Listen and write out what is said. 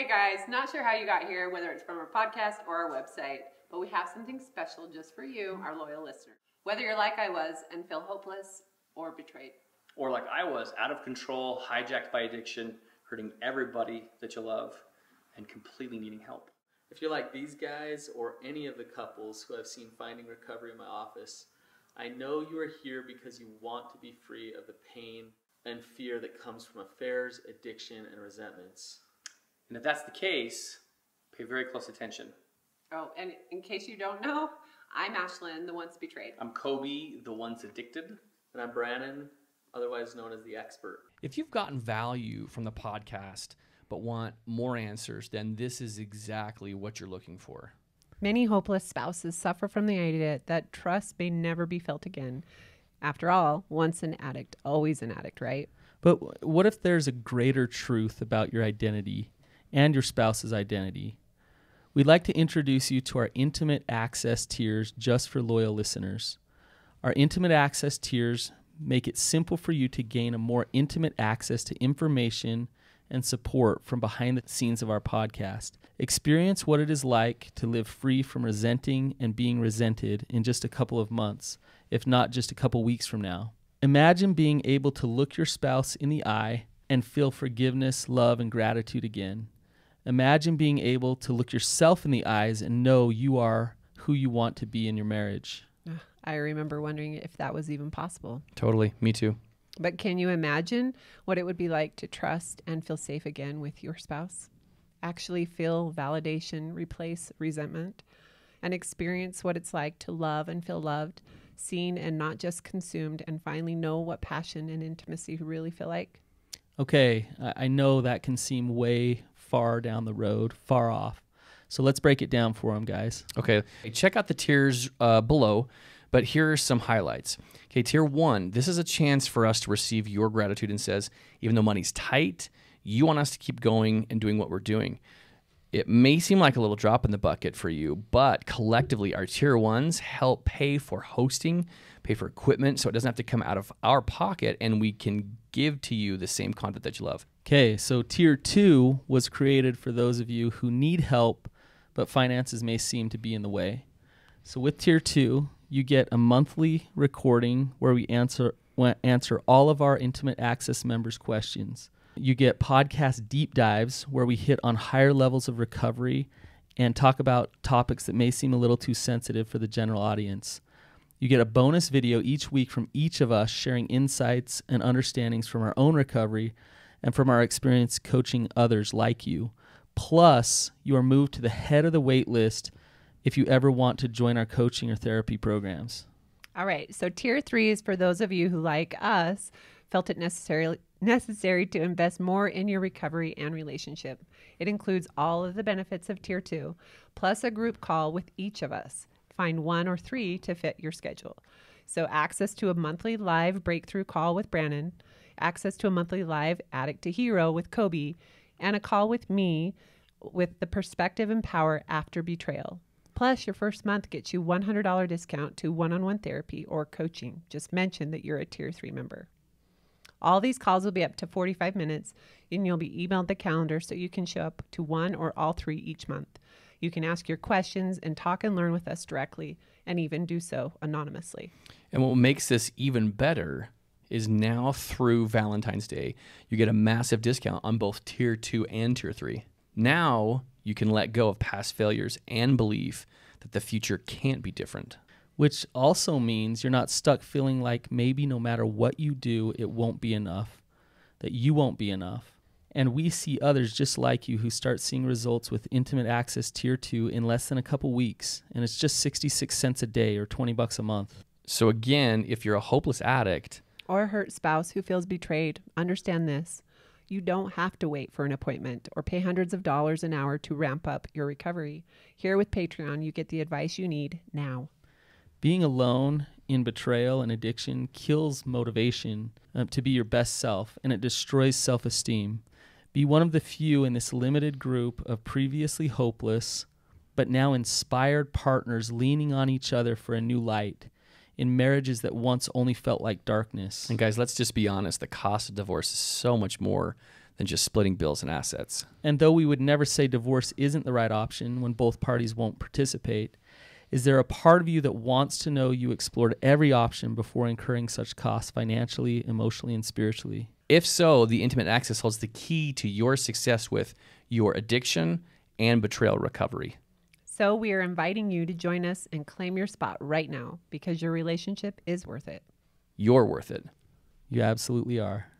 Hey guys, not sure how you got here, whether it's from our podcast or our website, but we have something special just for you, our loyal listener. Whether you're like I was and feel hopeless or betrayed. Or like I was, out of control, hijacked by addiction, hurting everybody that you love, and completely needing help. If you're like these guys or any of the couples who I've seen finding recovery in my office, I know you are here because you want to be free of the pain and fear that comes from affairs, addiction, and resentments. And if that's the case, pay very close attention. Oh, and in case you don't know, I'm Ashlynn, the once betrayed. I'm Coby, the once addicted. And I'm Brannon, otherwise known as the expert. If you've gotten value from the podcast but want more answers, then this is exactly what you're looking for. Many hopeless spouses suffer from the idea that trust may never be felt again. After all, once an addict, always an addict, right? But what if there's a greater truth about your identity and your spouse's identity? We'd like to introduce you to our Intimate Access tiers just for loyal listeners. Our Intimate Access tiers make it simple for you to gain a more intimate access to information and support from behind the scenes of our podcast. Experience what it is like to live free from resenting and being resented in just a couple of months, if not just a couple weeks from now. Imagine being able to look your spouse in the eye and feel forgiveness, love, and gratitude again. Imagine being able to look yourself in the eyes and know you are who you want to be in your marriage. I remember wondering if that was even possible. Totally. Me too. But can you imagine what it would be like to trust and feel safe again with your spouse? Actually feel validation replace resentment, and experience what it's like to love and feel loved, seen and not just consumed, and finally know what passion and intimacy really feel like? Okay, I know that can seem way far down the road, far off. So let's break it down for them, guys. Okay, check out the tiers below, but here are some highlights. Okay, tier 1, this is a chance for us to receive your gratitude and says, even though money's tight, you want us to keep going and doing what we're doing. It may seem like a little drop in the bucket for you, but collectively our tier 1s help pay for hosting, pay for equipment, so it doesn't have to come out of our pocket, and we can give to you the same content that you love. Okay, so tier 2 was created for those of you who need help, but finances may seem to be in the way. So with tier 2, you get a monthly recording where we answer all of our Intimate Access members' questions. You get podcast deep dives where we hit on higher levels of recovery and talk about topics that may seem a little too sensitive for the general audience. You get a bonus video each week from each of us sharing insights and understandings from our own recovery and from our experience coaching others like you. Plus, you are moved to the head of the wait list if you ever want to join our coaching or therapy programs. All right, so tier 3 is for those of you who, like us, felt it necessary to invest more in your recovery and relationship. It includes all of the benefits of tier 2, plus a group call with each of us. Find 1 or 3 to fit your schedule. So access to a monthly live breakthrough call with Brannon, access to a monthly live Addict to Hero with Coby, and a call with me with the perspective and power after betrayal. Plus, your first month gets you $100 discount to one-on-one therapy or coaching. Just mention that you're a tier 3 member. All these calls will be up to 45 minutes, and you'll be emailed the calendar so you can show up to 1 or all 3 each month. You can ask your questions and talk and learn with us directly, and even do so anonymously. And what makes this even better is now through Valentine's Day, you get a massive discount on both tier 2 and tier 3. Now you can let go of past failures and believe that the future can't be different. Which also means you're not stuck feeling like maybe no matter what you do, it won't be enough, that you won't be enough. And we see others just like you who start seeing results with Intimate Access Tier 2 in less than a couple weeks, and it's just 66 cents a day or $20 a month. So again, if you're a hopeless addict or a hurt spouse who feels betrayed, understand this. You don't have to wait for an appointment or pay hundreds of dollars an hour to ramp up your recovery. Here with Patreon, you get the advice you need now. Being alone in betrayal and addiction kills motivation to be your best self, and it destroys self-esteem. Be one of the few in this limited group of previously hopeless, but now inspired partners leaning on each other for a new light in marriages that once only felt like darkness. And guys, let's just be honest. The cost of divorce is so much more than just splitting bills and assets. And though we would never say divorce isn't the right option when both parties won't participate, is there a part of you that wants to know you explored every option before incurring such costs financially, emotionally, and spiritually? If so, the Intimate Access holds the key to your success with your addiction and betrayal recovery. So we are inviting you to join us and claim your spot right now because your relationship is worth it. You're worth it. You absolutely are.